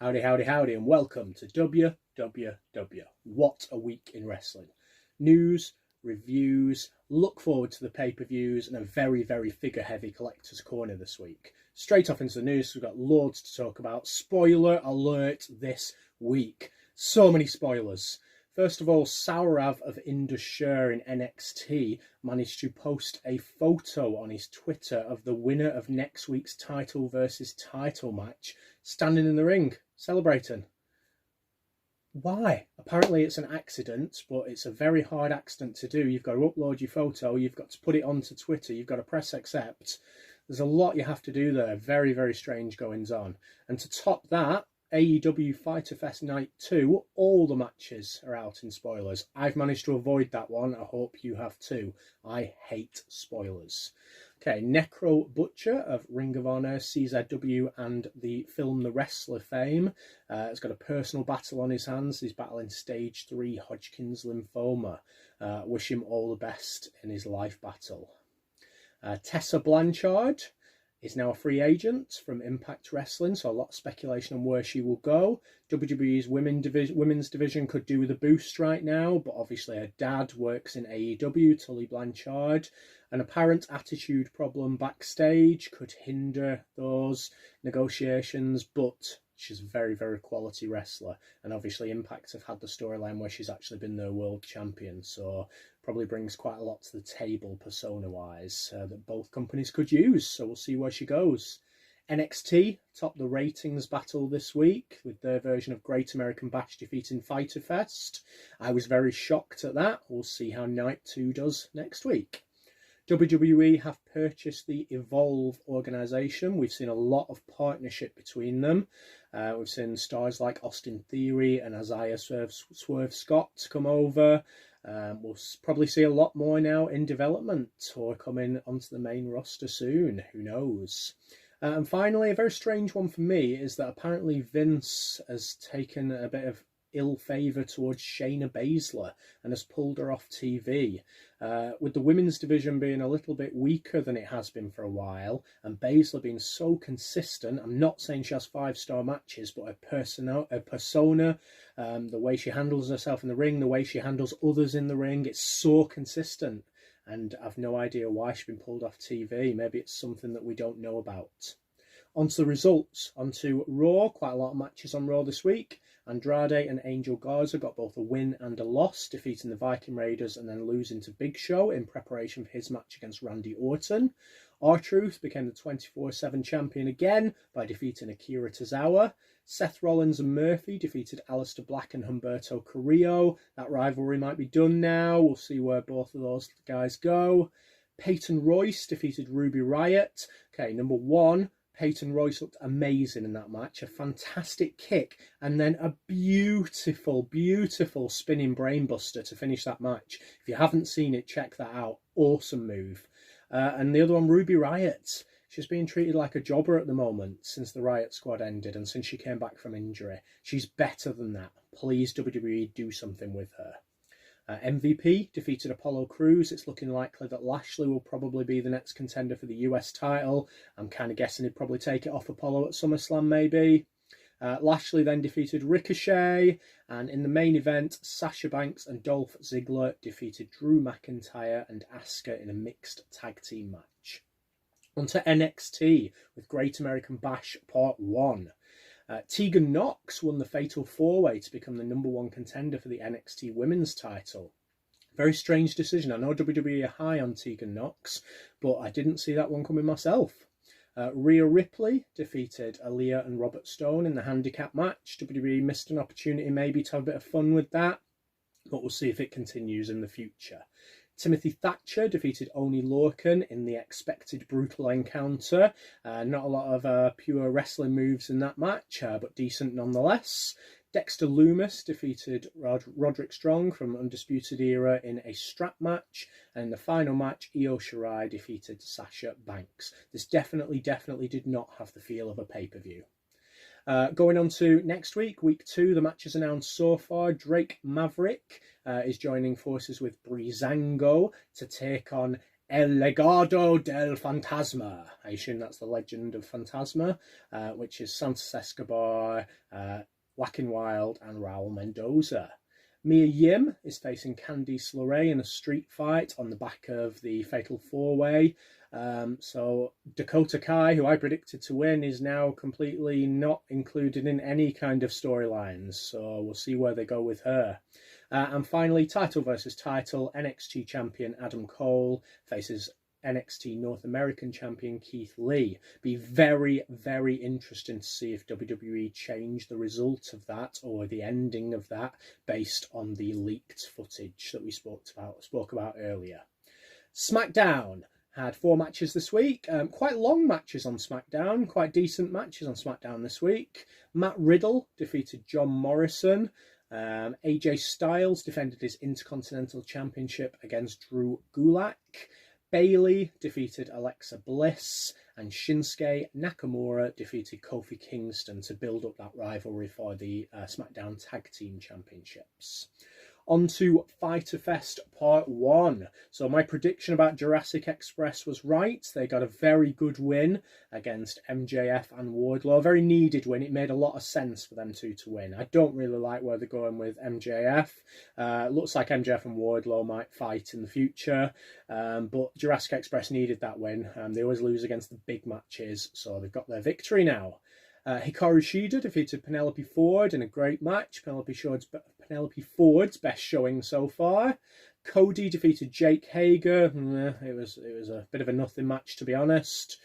Howdy, howdy, howdy, and welcome to WWW. What a week in wrestling. News, reviews, look forward to the pay-per-views, and a very, very figure-heavy collector's corner this week. Straight off into the news, we've got loads to talk about. Spoiler alert this week. So many spoilers. First of all, Saurav of Indus Sher in NXT managed to post a photo on his Twitter of the winner of next week's title versus title match standing in the ring, celebrating. Why? Apparently it's an accident, but it's a very hard accident to do. You've got to upload your photo, you've got to put it onto Twitter, you've got to press accept. There's a lot you have to do there. Very, very strange goings on. And to top that, AEW Fighter Fest Night 2, all the matches are out in spoilers. I've managed to avoid that one. I hope you have too. I hate spoilers. Okay, Necro Butcher of Ring of Honor, CZW, and the film The Wrestler fame has got a personal battle on his hands. He's battling stage 3 Hodgkin's lymphoma. Wish him all the best in his life battle. Tessa Blanchard is now a free agent from Impact Wrestling, so a lot of speculation on where she will go. WWE's women's division could do with a boost right now, but obviously her dad works in AEW, Tully Blanchard. An apparent attitude problem backstage could hinder those negotiations, but she's a very, very quality wrestler. And obviously Impact have had the storyline where she's actually been their world champion, so probably brings quite a lot to the table persona-wise that both companies could use. So we'll see where she goes. NXT topped the ratings battle this week with their version of Great American Bash defeating Fyter Fest. I was very shocked at that. We'll see how Night 2 does next week. WWE have purchased the Evolve organisation. We've seen a lot of partnership between them. We've seen stars like Austin Theory and Isaiah Swerve Scott come over. We'll probably see a lot more now in development or coming onto the main roster soon. Who knows? And finally, a very strange one for me is that apparently Vince has taken a bit of ill favour towards Shayna Baszler and has pulled her off TV. With the women's division being a little bit weaker than it has been for a while, and Baszler being so consistent, I'm not saying she has 5-star matches, but her persona, the way she handles herself in the ring, the way she handles others in the ring, it's so consistent. And I've no idea why she's been pulled off TV. Maybe it's something that we don't know about. On to the results. On to Raw. Quite a lot of matches on Raw this week. Andrade and Angel Garza got both a win and a loss, defeating the Viking Raiders and then losing to Big Show in preparation for his match against Randy Orton. R-Truth became the 24/7 champion again by defeating Akira Tozawa. Seth Rollins and Murphy defeated Aleister Black and Humberto Carrillo. That rivalry might be done now. We'll see where both of those guys go. Peyton Royce defeated Ruby Riott. Okay, number one, Peyton Royce looked amazing in that match. A fantastic kick and then a beautiful, beautiful spinning brainbuster to finish that match. If you haven't seen it, check that out. Awesome move. And the other one, Ruby Riott. She's being treated like a jobber at the moment since the Riot Squad ended and since she came back from injury. She's better than that. Please, WWE, do something with her. MVP defeated Apollo Crews. It's looking likely that Lashley will probably be the next contender for the US title. I'm kind of guessing he'd probably take it off Apollo at SummerSlam, maybe. Lashley then defeated Ricochet, and in the main event, Sasha Banks and Dolph Ziggler defeated Drew McIntyre and Asuka in a mixed tag team match. On to NXT with Great American Bash Part 1. Tegan Nox won the Fatal 4-Way to become the number one contender for the NXT Women's title. Very strange decision. I know WWE are high on Tegan Nox, but I didn't see that one coming myself. Rhea Ripley defeated Aaliyah and Robert Stone in the handicap match. WWE missed an opportunity maybe to have a bit of fun with that, but we'll see if it continues in the future. Timothy Thatcher defeated Oni Lorcan in the expected brutal encounter. Not a lot of pure wrestling moves in that match, but decent nonetheless. Dexter Lumis defeated Roderick Strong from Undisputed Era in a strap match. And in the final match, Io Shirai defeated Sasha Banks. This definitely did not have the feel of a pay-per-view. Going on to next week, week 2, the matches announced so far. Drake Maverick is joining forces with Breezango to take on El Legado del Fantasma. I assume that's the Legend of Fantasma, which is Santos Escobar, Joaquin Wilde, and Raul Mendoza. Mia Yim is facing Candice LeRae in a street fight on the back of the Fatal 4-Way. So Dakota Kai, who I predicted to win, is now completely not included in any kind of storylines. So we'll see where they go with her. And finally, title versus title, NXT champion Adam Cole faces NXT North American champion Keith Lee. Be very, very interesting to see if WWE change the result of that or the ending of that based on the leaked footage that we spoke about earlier. SmackDown had 4 matches this week. Quite long matches on SmackDown, quite decent matches on SmackDown this week. Matt Riddle defeated John Morrison. AJ Styles defended his Intercontinental Championship against Drew Gulak. Bayley defeated Alexa Bliss, and Shinsuke Nakamura defeated Kofi Kingston to build up that rivalry for the SmackDown Tag Team Championships. On to Fyter Fest Part 1. So my prediction about Jurassic Express was right. They got a very good win against MJF and Wardlow. A very needed win. It made a lot of sense for them two to win. I don't really like where they're going with MJF. Looks like MJF and Wardlow might fight in the future. But Jurassic Express needed that win. They always lose against the big matches, so they've got their victory now. Hikaru Shida defeated Penelope Ford in a great match. Penelope Ford's best showing so far. Cody defeated Jake Hager. It was a bit of a nothing match, to be honest.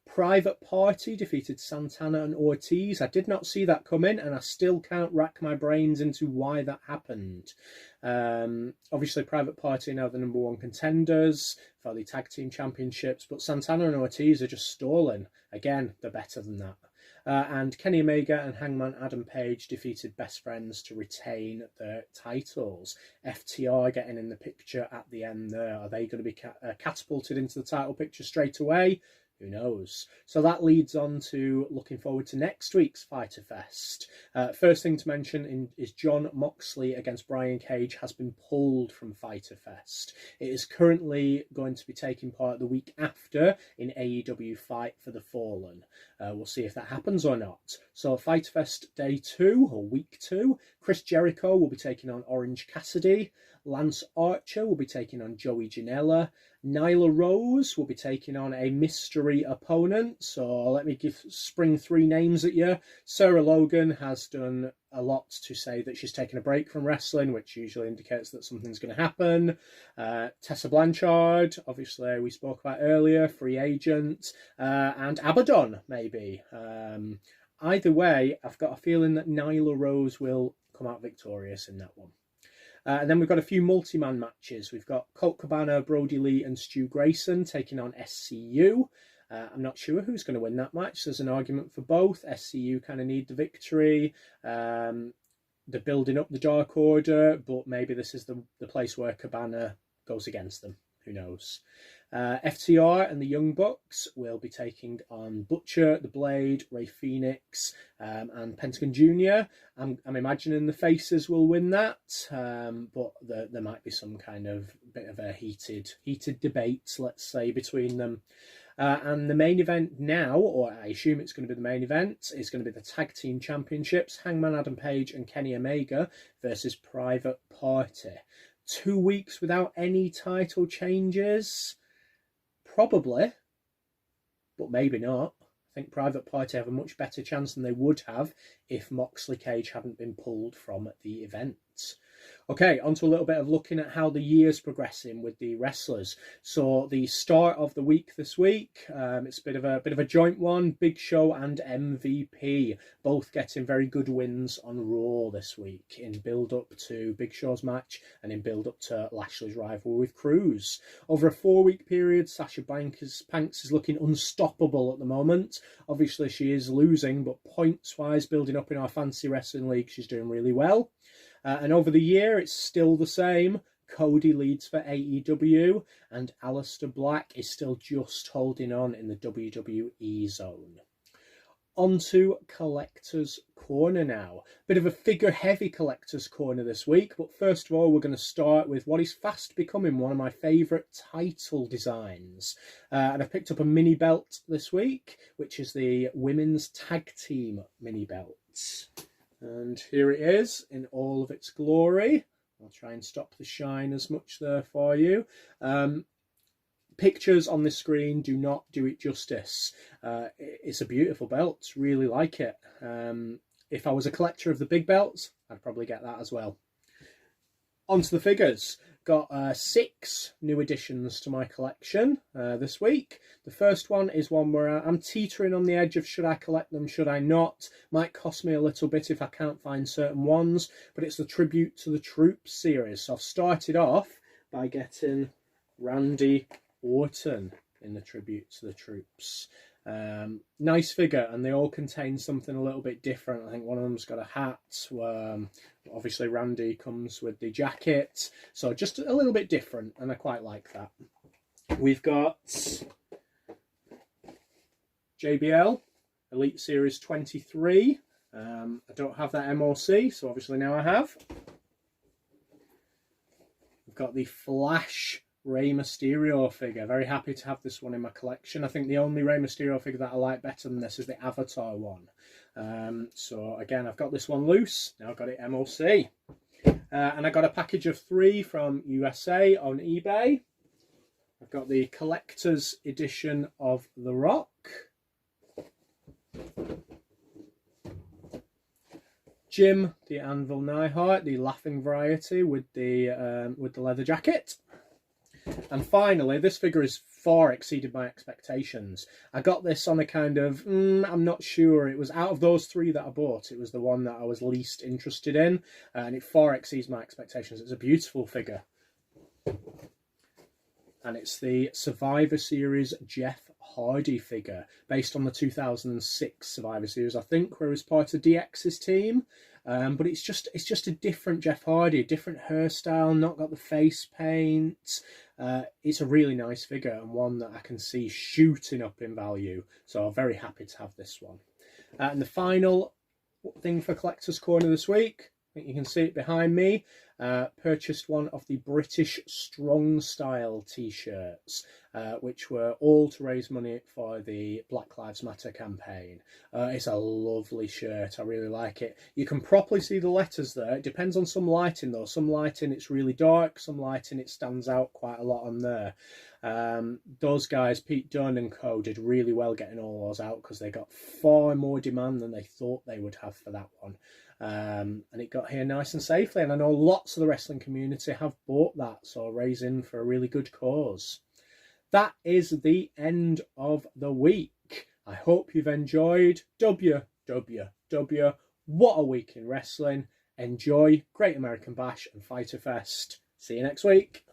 Private Party defeated Santana and Ortiz. I did not see that coming, and I still can't rack my brains into why that happened. Obviously, Private Party are now the #1 contenders for the Tag Team Championships, but Santana and Ortiz are just stalling. Again, they're better than that. And Kenny Omega and Hangman Adam Page defeated Best Friends to retain their titles. FTR getting in the picture at the end there. Are they going to be catapulted into the title picture straight away? Who knows? So that leads on to looking forward to next week's Fyter Fest. First thing to mention is Jon Moxley against Brian Cage has been pulled from Fyter Fest. It is currently going to be taking part the week after in AEW Fight for the Fallen. We'll see if that happens or not. So Fyter Fest Day 2 or Week 2, Chris Jericho will be taking on Orange Cassidy. Lance Archer will be taking on Joey Janela. Nyla Rose will be taking on a mystery opponent. So let me spring 3 names at you. Sarah Logan has done a lot to say that she's taken a break from wrestling, which usually indicates that something's going to happen. Tessa Blanchard, obviously we spoke about earlier, free agent. And Abaddon, maybe. Either way, I've got a feeling that Nyla Rose will come out victorious in that one. And then we've got a few multi-man matches. We've got Colt Cabana, Brody Lee and Stu Grayson taking on SCU. I'm not sure who's going to win that match. There's an argument for both. SCU kind of need the victory. They're building up the Dark Order, but maybe this is the place where Cabana goes against them. Who knows? FTR and the Young Bucks will be taking on Butcher, The Blade, Rey Fenix, and Pentagon Jr. I'm imagining the Faces will win that, but there might be some kind of bit of a heated debate, let's say, between them. And the main event now, or I assume it's going to be the main event, is going to be the Tag Team Championships, Hangman Adam Page and Kenny Omega versus Private Party. 2 weeks without any title changes? Probably, but maybe not. I think Private Party have a much better chance than they would have if Moxley Cage hadn't been pulled from the event. Okay, on to a little bit of looking at how the year's progressing with the wrestlers. So the start of the week this week, it's a bit of a joint one. Big Show and MVP both getting very good wins on Raw this week in build up to Big Show's match and in build up to Lashley's rivalry with Cruz. Over a 4-week period, Sasha Banks is looking unstoppable at the moment. Obviously, she is losing, but points-wise, building up in our fantasy wrestling league, she's doing really well. And over the year, it's still the same. Cody leads for AEW, and Aleister Black is still just holding on in the WWE zone. On to Collector's corner now. Bit of a figure-heavy collector's corner this week, but first of all, we're going to start with what is fast becoming one of my favourite title designs. And I've picked up a mini belt this week, which is the Women's Tag Team mini belt. And here it is in all of its glory. I'll try and stop the shine as much there for you. Pictures on the screen do not do it justice. It's a beautiful belt, really like it. If I was a collector of the big belts, I'd probably get that as well. Onto the figures. Got 6 new additions to my collection this week. The first one is one where I'm teetering on the edge of should I collect them, should I not. Might cost me a little bit if I can't find certain ones, but it's the Tribute to the Troops series. So I've started off by getting Randy Orton in the Tribute to the Troops. Nice figure, and they all contain something a little bit different. I think one of them's got a hat. Obviously Randy comes with the jacket, so just a little bit different, and I quite like that. We've got JBL Elite Series 23. I don't have that MOC, so obviously now I have. We've got the Flash Rey Mysterio figure. Very happy to have this one in my collection. I think the only Rey Mysterio figure that I like better than this is the Avatar one. So again, I've got this one loose. Now I've got it MOC. And I got a package of 3 from USA on eBay. I've got the collector's edition of The Rock. Jim the Anvil Neidhart, the laughing variety with the leather jacket. And finally, this figure has far exceeded my expectations. I got this on a kind of, I'm not sure. It was out of those 3 that I bought, it was the one that I was least interested in. And it far exceeds my expectations. It's a beautiful figure. And it's the Survivor Series Jeff Hardy figure, based on the 2006 Survivor Series, I think, where he was part of DX's team. But it's just a different Jeff Hardy, a different hairstyle, not got the face paint. It's a really nice figure, and one that I can see shooting up in value. So I'm very happy to have this one. And the final thing for Collector's Corner this week, I think you can see it behind me. Purchased one of the British Strong Style t-shirts, which were all to raise money for the Black Lives Matter campaign. It's a lovely shirt. I really like it. You can properly see the letters there. It depends on some lighting though. Some lighting it's really dark, some lighting it stands out quite a lot on there. Those guys, Pete Dunne and co, did really well getting all those out because they got far more demand than they thought they would have for that one. And it got here nice and safely, and I know lots of the wrestling community have bought that, so raising for a really good cause. That is the end of the week. I hope you've enjoyed. WWW, what a week in wrestling. Enjoy Great American Bash and Fyter Fest. See you next week.